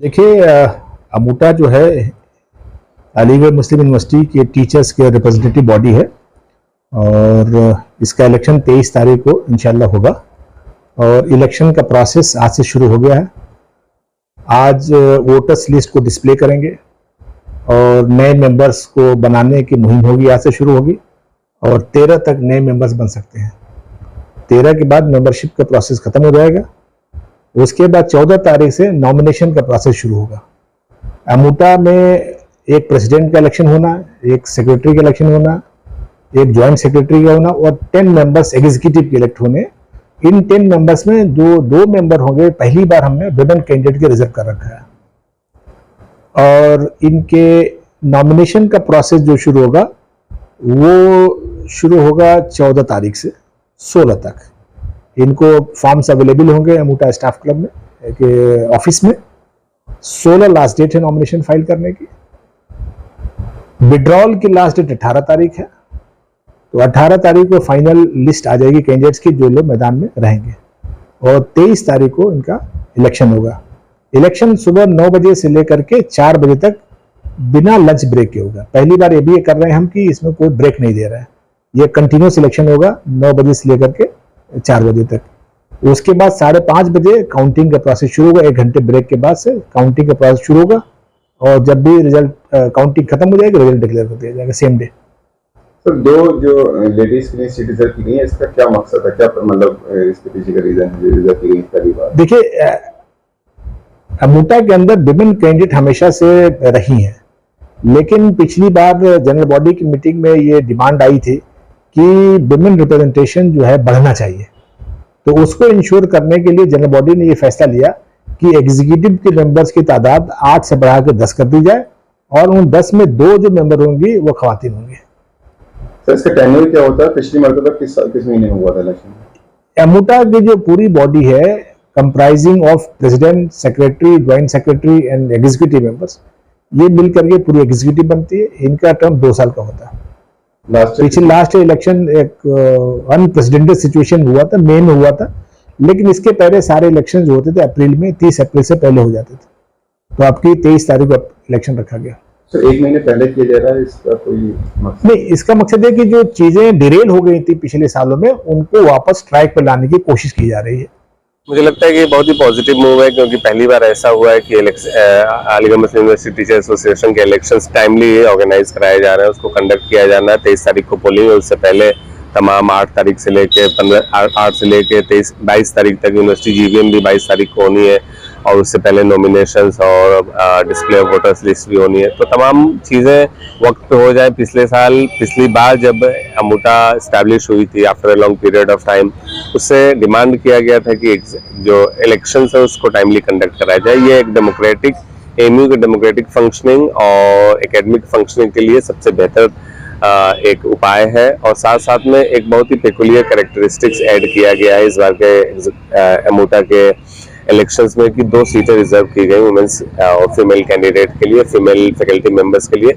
देखिए अमूटा जो है अलीगढ़ मुस्लिम यूनिवर्सिटी के टीचर्स के रिप्रेजेंटेटिव बॉडी है और इसका इलेक्शन 23 तारीख को इंशाल्लाह होगा और इलेक्शन का प्रोसेस आज से शुरू हो गया है। आज वोटर्स लिस्ट को डिस्प्ले करेंगे और नए मेंबर्स को बनाने की मुहिम होगी, आज से शुरू होगी और 13 तक नए मेंबर्स बन सकते हैं। 13 के बाद मेंबरशिप का प्रोसेस खत्म हो जाएगा। उसके बाद 14 तारीख से नॉमिनेशन का प्रोसेस शुरू होगा। अमूटा में एक प्रेसिडेंट का इलेक्शन होना, एक सेक्रेटरी का इलेक्शन होना, एक ज्वाइंट सेक्रेटरी का होना और 10 मेंबर्स एग्जीक्यूटिव के इलेक्ट होने। इन 10 मेंबर्स में जो 2 मेंबर होंगे, पहली बार हमने विमेन कैंडिडेट के रिजर्व कर रखा है और इनके नॉमिनेशन का प्रोसेस जो शुरू होगा वो शुरू होगा 14 तारीख से 16 तक। इनको फॉर्म्स अवेलेबल होंगे अमूटा स्टाफ क्लब में के ऑफिस में। 16 लास्ट डेट है नॉमिनेशन फाइल करने की। विड्रॉल की लास्ट डेट 18 तारीख है, तो 18 तारीख को फाइनल लिस्ट आ जाएगी कैंडिडेट्स की जो लोग मैदान में रहेंगे और 23 तारीख को इनका इलेक्शन होगा। इलेक्शन सुबह 9 बजे से लेकर के 4 बजे तक बिना लंच ब्रेक के होगा। पहली बार ये भी कर रहे हैं हम कि इसमें कोई ब्रेक नहीं दे रहा है, ये कंटिन्यूस इलेक्शन होगा 9 बजे से लेकर के 4 बजे तक। उसके बाद 5:30 बजे काउंटिंग का प्रोसेस शुरू होगा। 1 घंटे ब्रेक के बाद से काउंटिंग का प्रोसेस शुरू होगा और जब भी रिजल्ट काउंटिंग खत्म हो जाएगी रिजल्ट डिक्लेयर कर दिया जाएगा सेम डे। सर, 2 जो लेडीज के लिए सीट रिजर्व की गई है, इसका क्या मकसद है, क्या मतलब इसके पीछे का रीजन है रिजर्व की गई पहली बार? देखिए अमूटा के अंदर विमेन कैंडिडेट हमेशा से रही हैं, लेकिन पिछली बार जनरल बॉडी की मीटिंग में ये डिमांड आई थी कि विमेन रिप्रेजेंटेशन जो है बढ़ना चाहिए। तो उसको इंश्योर करने के लिए जनरल बॉडी ने ये फैसला लिया कि एग्जीक्यूटिव के मेंबर्स की तादाद 8 से बढ़ा के 10 कर दी जाए और उन 10 में 2 जो मेंबर होंगी वो खवातीन होंगी। सर, इसका टेन्योर क्या होता है? पिछली मरतबा किस महीने में हुआ था इलेक्शन? अमूटा की जो पूरी बॉडी है comprising of president, secretary, joint secretary and executive members, ये मिल करके पूरी एग्जीक्यूटिव बनती है। इनका टर्म 2 साल का होता है। लास्ट इलेक्शन एक अनप्रेसिडेंटेड सिचुएशन हुआ था, मई में हुआ था, लेकिन इसके पहले सारे इलेक्शन जो होते थे अप्रैल में, 30 अप्रैल से पहले हो जाते थे। तो आपकी 23 तारीख को इलेक्शन रखा गया। तो 1 महीने पहले किया जा रहा है, इसका कोई मकसद नहीं? इसका मकसद है कि जो चीजें डिरेल हो गई थी पिछले सालों में उनको वापस ट्रैक पर लाने की कोशिश की जा रही है। मुझे लगता है कि बहुत ही पॉजिटिव मूव है, क्योंकि पहली बार ऐसा हुआ है कि अलीगढ़ मुस्लिम यूनिवर्सिटी टीचर एसोसिएशन के इलेक्शंस टाइमली ऑर्गेनाइज कराए जा रहे हैं। उसको कंडक्ट किया जाना है। 23 तारीख को पोलिंग है, उससे पहले तमाम 8 तारीख से लेके 8 से लेके 22 तारीख तक यूनिवर्सिटी जीवीएम भी 22 तारीख को होनी है और उससे पहले नॉमिनेशंस और डिस्प्ले ऑफ वोटर्स लिस्ट भी होनी है। तो तमाम चीज़ें वक्त पे हो जाए। पिछली बार जब अमूटा स्टैब्लिश हुई थी after a long period of time, उससे डिमांड किया गया था कि जो इलेक्शंस है उसको टाइमली कंडक्ट कराया जाए। ये एक डेमोक्रेटिक एमयू के डेमोक्रेटिक फंक्शनिंग और एकेडमिक फंक्शनिंग के लिए सबसे बेहतर एक उपाय है और साथ साथ में एक बहुत ही पेकुलियर कैरेक्टरिस्टिक्स ऐड किया गया है इस बार के अमूटा के इलेक्शंस में कि 2 सीटें रिजर्व की गई वुमेन्स और फीमेल कैंडिडेट के लिए, फीमेल फैकल्टी मेंबर्स के लिए,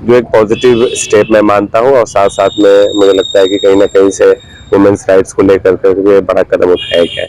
जो एक पॉजिटिव स्टेप मैं मानता हूं और साथ साथ में मुझे लगता है कि कहीं ना कहीं से वुमेन्स राइट्स को लेकर के बड़ा कदम उठाया गया है।